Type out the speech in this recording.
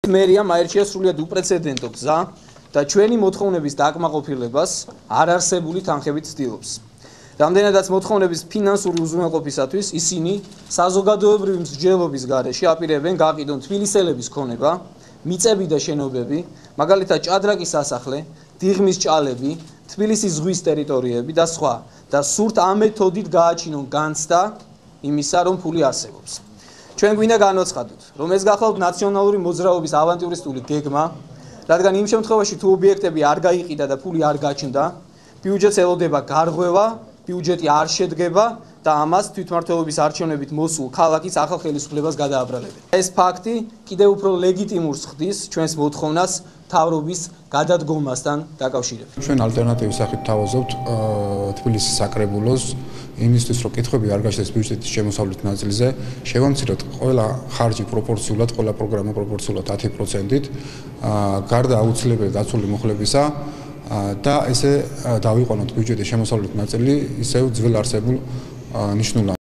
მერია მაერჩია სრულიად უპრეცედენტო გზა და ჩვენი მოთხოვნების დაკმაყოფილებას არ არსებული თანხებით ცდილობს. Რამდენადაც მოთხოვნების ფინანსური უზრუნველყოფისათვის ისინი საზოგადოებრივი მსჯელობის გარეშე აპირებენ გაყიდონ თბილისელების ქონება, მიწები და შენობები, მაგალითად ჭადრაკის სასახლე, დიღმის ჭალები, თბილისის ზღვის ტერიტორიები და სხვა და სურთ ამ მეთოდით გააჩინონ განცდა იმისა, რომ ფული არსებობს. Ჩვენ გვინდა განვაცხადოთ, რომ ეს გახლავთ ნაციონალური მოძრაობის ავანტიურისტული გეგმა, რადგან იმ შემთხვევაში თუ ობიექტები არ გაიყიდა და ფული არ გაჩნდა, ბიუჯეტს ელოდება გარღვევა, ბიუჯეტი არ შედგება და ამას თვითმმართველობის არჩევნებით მოსულ ქალაქის ახალ ხელისუფლებას გადააბრალებენ. ეს ფაქტი კიდევ უფრო ლეგიტიმურს ხდის ჩვენს მოთხოვნას მთავრობის გადადგომასთან დაკავშირებით. ჩვენ ალტერნატივის სახით თავაზობთ თბილისის საკრებულოს იმისთვის, რომ კითხვები არ გაჩნდეს ბიუჯეტის შემოსავლით ნაწილზე, შევამციროთ ყველა ხარჯი პროპორციულად, ყველა პროგრამა პროპორციულად 10%-ით, გარდა აუცილებელი დაცული მუხლებისა და ესე დავიყვანოთ ბიუჯეტის შემოსავლით ნაწილი ისევ ძველ არსებულ ნიშნულად.